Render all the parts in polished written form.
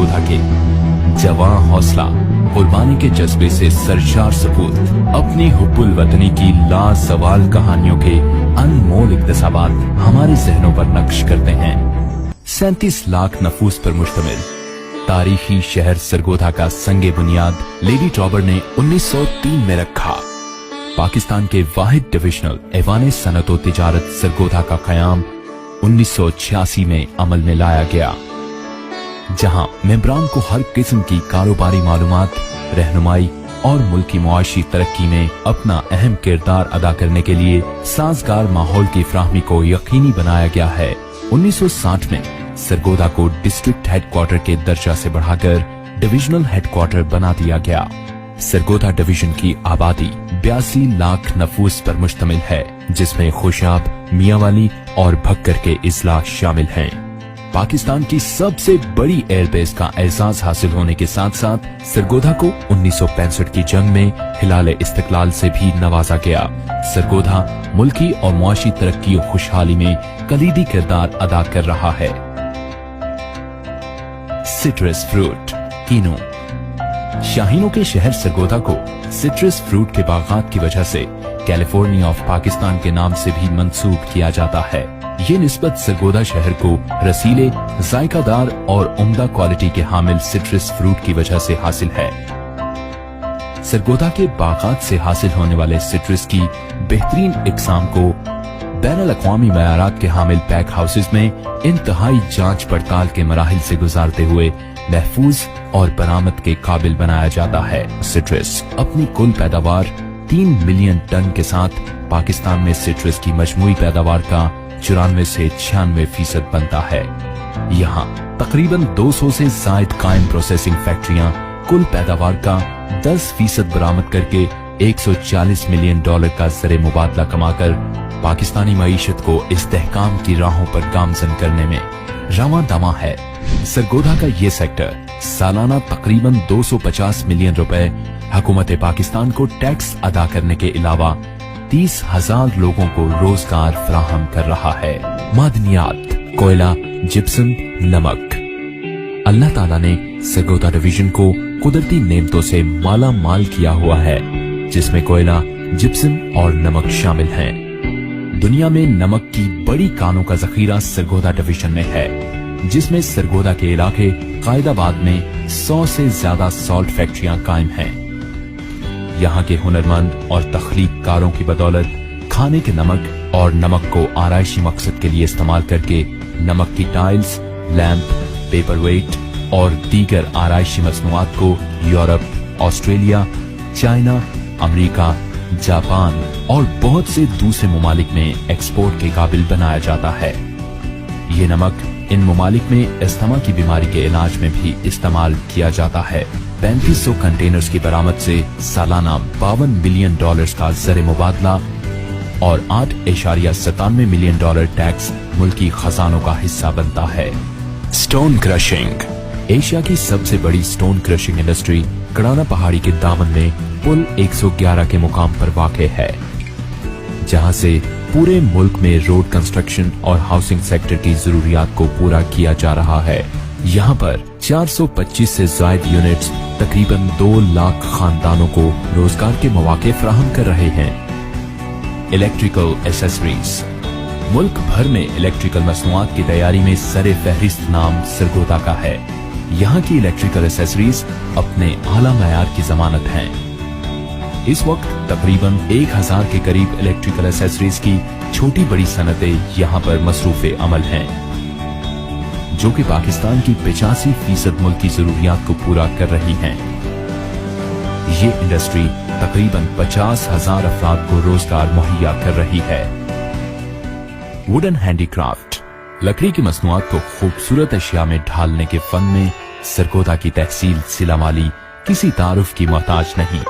सरगोधा के जवां हौसला, कुर्बानी के जज्बे से सरशार सपूत, अपनी हुब्बुल वतनी की लासवाल कहानियों के अनमोल इक्तसाबात हमारे जहनों पर नक्श करते हैं। 37 लाख नफूस पर मुश्तमिल तारीखी शहर सरगोधा का संगे बुनियाद लेडी ट्रॉबर ने 1903 में रखा। पाकिस्तान के वाहिद डिविजनल ऐवान सनत व तिजारत सरगोधा का कयाम 1986 में अमल में लाया गया, जहां मेंबरान को हर किस्म की कारोबारी मालूमात, रहनुमाई और मुल्की मुआशी तरक्की में अपना अहम किरदार अदा करने के लिए साजगार माहौल की फ्राहमी को यकीनी बनाया गया है। 1960 में सरगोधा को डिस्ट्रिक्ट हेडक्वार्टर के दर्जा से बढ़ाकर डिविजनल हेडक्वार्टर बना दिया गया। सरगोधा डिवीजन की आबादी 82 लाख नफूस पर मुश्तमिल है, जिसमें खुशाब, मियांवाली और भक्कर के इजला शामिल हैं। पाकिस्तान की सबसे बड़ी एयरबेस का एहसास हासिल होने के साथ साथ सरगोधा को 1965 की जंग में हिलाल इस्तिकलाल से भी नवाजा गया। सरगोधा मुल्की और मुआशी तरक्की और खुशहाली में कलीदी किरदार अदा कर रहा है। सिट्रस फ्रूट कीनो। शाहीनों के शहर सरगोधा को सिट्रस फ्रूट के बागात की वजह से कैलिफोर्निया ऑफ पाकिस्तान के नाम से भी मंसूब किया जाता है। ये निस्बत सरगोधा शहर को रसीले, जायकादार और उम्दा क्वालिटी के हामिल सिट्रस फ्रूट की वजह से हासिल है। सरगोधा के बागात से हासिल होने वाले सिट्रस की बेहतरीन इकसाम को बैनुल अक़वामी मयारात के हामिल पैक हाउसेज में इंतहाई जांच पड़ताल के मराहिल से गुजारते हुए महफूज और बरामद के काबिल बनाया जाता है। सिट्रस अपनी कुल पैदावार 3 मिलियन टन के साथ पाकिस्तान में सिट्रस की मजमूई पैदावार का 94 से 96% बनता है। यहाँ तकरीबन 200 से जायद कायम प्रोसेसिंग फैक्ट्रियां कुल पैदावार का 10% बरामद करके $140 मिलियन का ज़र मुबादला कमाकर पाकिस्तानी मईशत को इस्तेहकाम की राहों पर गामजन करने में रवां दवा है। सरगोधा का ये सेक्टर सालाना तकरीबन 250 मिलियन रुपए हुकूमत पाकिस्तान को टैक्स अदा करने के अलावा 30,000 लोगों को रोजगार फराहम कर रहा है। मादनियात, कोयला, जिप्सम, नमक। अल्लाह ताला ने सरगोधा डिवीजन को कुदरती नेमतों से माला माल किया हुआ है, जिसमें कोयला, जिप्सम और नमक शामिल हैं। दुनिया में नमक की बड़ी कानों का जखीरा सरगोधा डिवीजन में है, जिसमें सरगोधा के इलाके कायदाबाद में 100 से ज्यादा सॉल्ट फैक्ट्रियां कायम हैं। यहाँ के हुनरमंद और तख्लीककारों की बदौलत खाने के नमक और नमक को आराइशी मकसद के लिए इस्तेमाल करके नमक की टाइल्स, लैंप, पेपरवेट और दीगर आराइशी मसनूआत को Europe, Australia, China, America, Japan और बहुत से दूसरे ममालिक में एक्सपोर्ट के काबिल बनाया जाता है। ये नमक इन ममालिक में अस्थमा की बीमारी के इलाज में भी इस्तेमाल किया जाता है। 3500 कंटेनर्स की बरामद से सालाना $52 मिलियन का ज़र मुबादला और $8.97 मिलियन टैक्स मुल्की खजानों का हिस्सा बनता है। Stone crushing. एशिया की सबसे बड़ी स्टोन क्रशिंग इंडस्ट्री कड़ाना पहाड़ी के दामन में पुल 111 के मुकाम पर वाक़े है, जहां से पूरे मुल्क में रोड कंस्ट्रक्शन और हाउसिंग सेक्टर की जरूरियात को पूरा किया जा रहा है। यहाँ पर 425 से जायद यूनिट्स तकरीबन 2 लाख खानदानों को रोजगार के मौके फराहम कर रहे हैं। Electrical accessories. मुल्क भर में इलेक्ट्रिकल मसनूआत की तैयारी में सरे फहरिस्त नाम सरगोधा का है। यहाँ की इलेक्ट्रिकल एसेसरीज अपने आला मयार की जमानत हैं। इस वक्त तकरीबन 1000 के करीब इलेक्ट्रिकल एसेसरीज की छोटी बड़ी सनतें यहाँ पर मसरूफ अमल हैं, जो कि पाकिस्तान की 85% मुल्क की जरूरियात को पूरा कर रही हैं। ये इंडस्ट्री तकरीबन 50,000 अफराद को रोजगार मुहैया कर रही है। Wooden handicraft. लकड़ी की मसनूआत को खूबसूरत अशिया में ढालने के फन में सरगोधा की तहसील सिलामाली किसी तारुफ की मोहताज नहीं।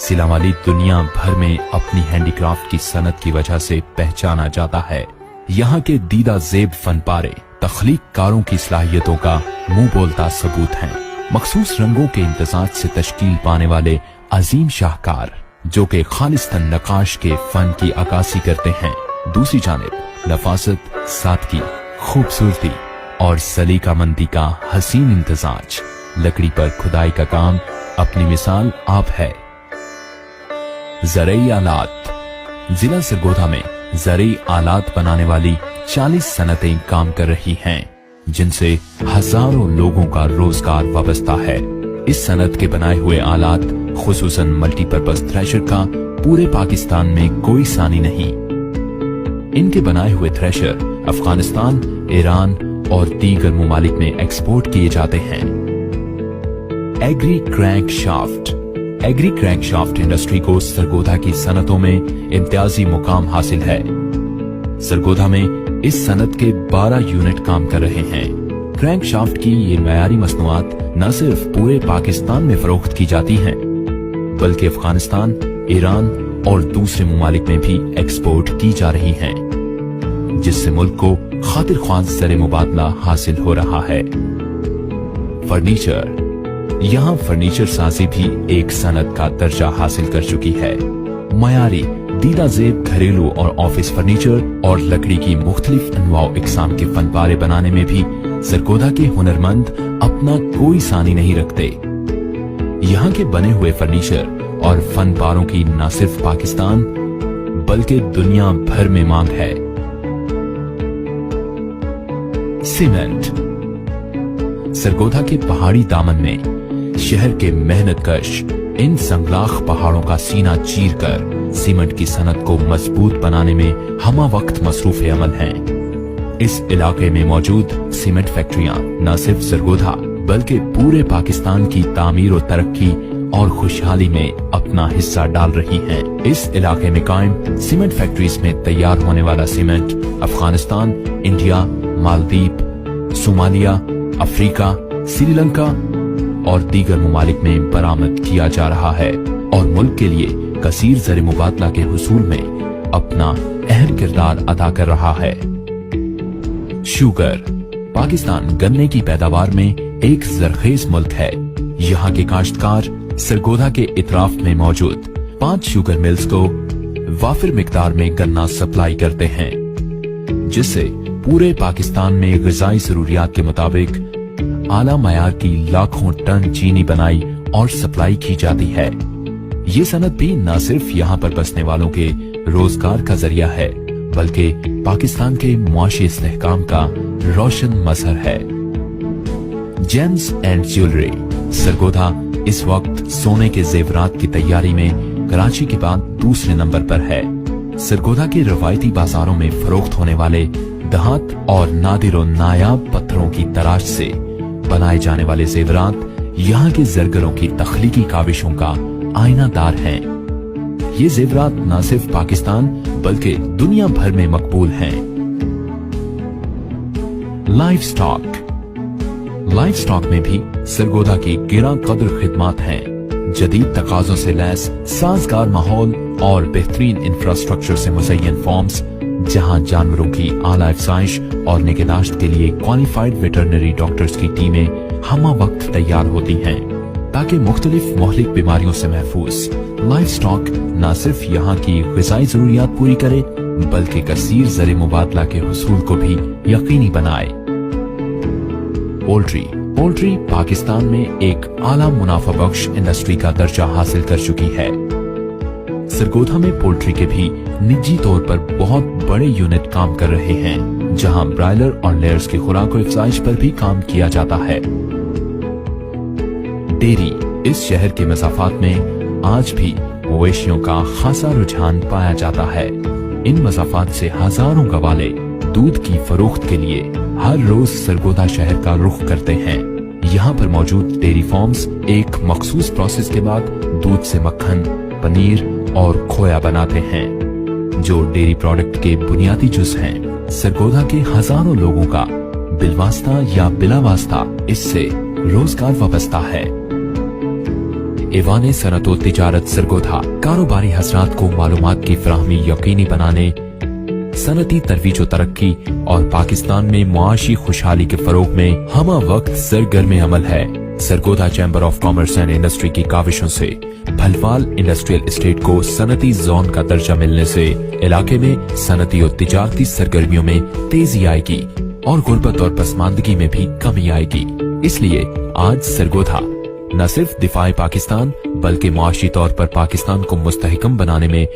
सिलामाली दुनिया भर में अपनी हैंडीक्राफ्ट की सनत की वजह से पहचाना जाता है। यहाँ के दीदा जेब फनपारे तख्लीककारों की सलाहियतों का मुंह बोलता सबूत हैं। मखसूस रंगों के इम्तजाज से तश्कील पाने वाले अजीम शाहकार, जो के खालिस्तन नकाश के फन की अक्कासी करते हैं। दूसरी जानिब नफासत, सादगी, खूबसूरती और सलीकामंदी का हसीन इम्तिजाज। लकड़ी पर खुदाई का काम अपनी मिसाल आप है। ज़रई आलात। जिला सरगोधा में ज़रई आलात बनाने वाली 40 सनतें काम कर रही हैं, जिनसे हजारों लोगों का रोजगार वाबस्ता है। इस सनत के बनाए हुए आलात खुसूसन मल्टीपर्पज थ्रेशर का पूरे पाकिस्तान में कोई सानी नहीं। इनके बनाए हुए थ्रेशर अफगानिस्तान, ईरान और दीगर ममालिक में एक्सपोर्ट किए जाते हैं। Agri crankshaft. Agri crankshaft industry को सरगोधा की सनतों में इम्तियाजी मुकाम हासिल है। सरगोधा में इस सनत के 12 यूनिट काम कर रहे हैं। क्रैंक शाफ्ट की ये मयारी मसनूआत न सिर्फ पूरे पाकिस्तान में फरोख्त की जाती हैं, बल्कि अफगानिस्तान, ईरान और दूसरे ममालिक में भी एक्सपोर्ट की जा रही हैं, जिससे मुल्क को खातिर ख्वाह ज़र मुबादला हासिल हो रहा है। फर्नीचर। यहाँ फर्नीचर साजी भी एक सनत का दर्जा हासिल कर चुकी है। मयारी दीदा जेब घरेलू और ऑफिस फर्नीचर और लकड़ी की मुख्तलिफ अनवाओ इकसाम के फनपारे बनाने में भी सरगोधा के हुनरमंद अपना कोई सानी नहीं रखते। यहाँ के बने हुए फर्नीचर और फनपारों की न सिर्फ पाकिस्तान बल्कि दुनिया भर में मांग है। सीमेंट। सरगोधा के पहाड़ी दामन में शहर के मेहनतकश इन संगलाख पहाड़ों का सीना चीरकर सीमेंट की सनत को मजबूत बनाने में हमा वक्त मसरूफ अमल हैं। इस इलाके में मौजूद सीमेंट फैक्ट्रियां न सिर्फ सरगोधा बल्कि पूरे पाकिस्तान की तामीर और तरक्की और खुशहाली में अपना हिस्सा डाल रही हैं। इस इलाके में कायम सीमेंट फैक्ट्रीज में तैयार होने वाला cement Afghanistan, India, Maldives, Somalia, Africa, Sri Lanka और दीगर ममालिक में बरामद किया जा रहा है और मुल्क के लिए कसीर ज़र मुबादला के हुसूल में अपना अहम किरदार अदा कर रहा है। शुगर। पाकिस्तान गन्ने की पैदावार में एक जरखेज मुल्क है। यहाँ के काश्तकार सरगोधा के इतराफ में मौजूद 5 शुगर मिल्स को वाफिर मिकदार में गन्ना सप्लाई करते हैं, जिससे पूरे पाकिस्तान में ग़िज़ाई ज़रूरियात के मुताबिक आला मयार की लाखों टन चीनी बनाई और सप्लाई की जाती है। ये सनत भी न सिर्फ यहाँ पर बसने वालों के रोजगार का जरिया है बल्कि पाकिस्तान के मुआशी इस्तेहकाम का रोशन मजहर है। James and jewellery. सरगोधा इस वक्त सोने के जेवरात की तैयारी में कराची के बाद दूसरे नंबर पर है। सरगोधा के रवायती बाजारों में फरोख्त होने वाले धात और नादिर और नायाब पत्थरों की तराश से बनाए जाने वाले जेवरात यहाँ के जरगरों की तख्लीकी काविशों का आईनादार हैं। ये जेवरात न सिर्फ पाकिस्तान बल्कि दुनिया भर में मकबूल हैं। लाइफ स्टॉक में भी सरगोधा की गिरा कदर खिदमात हैं। जदीद तकाजों से लैस साजगार माहौल और बेहतरीन इंफ्रास्ट्रक्चर से मुज़य्यन फार्म्स, जहां जानवरों की आला अफज़ाइश और निगहदाश्त के लिए क्वालिफाइड वेटरनरी डॉक्टर्स की टीमें हमा वक्त तैयार होती हैं ताकि मुख्तलिफ मोहलिक बीमारियों से महफूज लाइफ स्टॉक न सिर्फ यहाँ की ग़िज़ाई ज़रूरियात पूरी करे बल्कि कसीर ज़र मुबादला के हुसूल को भी यकीनी बनाए। पोल्ट्री पाकिस्तान में एक आला मुनाफा बख्श इंडस्ट्री का दर्जा हासिल कर चुकी है। सरगोधा में पोल्ट्री के भी निजी तौर पर बहुत बड़े यूनिट काम कर रहे हैं, जहां ब्रायलर और लेयर्स की खुराक और अफज़ाइश पर भी काम किया जाता है। डेयरी। इस शहर के मसाफात में आज भी मवेशियों का खासा रुझान पाया जाता है। इन मसाफात से हजारों गवाले दूध की फरोख्त के लिए हर रोज सरगोधा शहर का रुख करते हैं। यहाँ पर मौजूद डेयरी फार्म्स एक मखसूस प्रोसेस के बाद दूध से मक्खन, पनीर और खोया बनाते हैं, जो डेयरी प्रोडक्ट के बुनियादी जुज हैं। सरगोधा के हजारों लोगों का बिलवास्ता या बिलावास्ता इससे रोजगार वाबस्ता है। ईवान सनअत व तिजारत सरगोधा कारोबारी हजरात को मालूमात की फराहमी यकीनी बनाने, सनती तरवीज व तरक्की और पाकिस्तान में मुआशी खुशहाली के फरोग में हमा वक्त सरगर्म अमल है। Sargodha chamber of commerce and industry की काविशों से भलवाल इंडस्ट्रियल एस्टेट को सनती जोन का दर्जा मिलने से इलाके में सनती और तिजारती सरगर्मियों में तेजी आएगी और गुर्बत और पसमानदगी में भी कमी आएगी। इसलिए आज सरगोधा न सिर्फ दिफाए पाकिस्तान बल्कि मुआशी तौर पर पाकिस्तान को मुस्तहकम बनाने में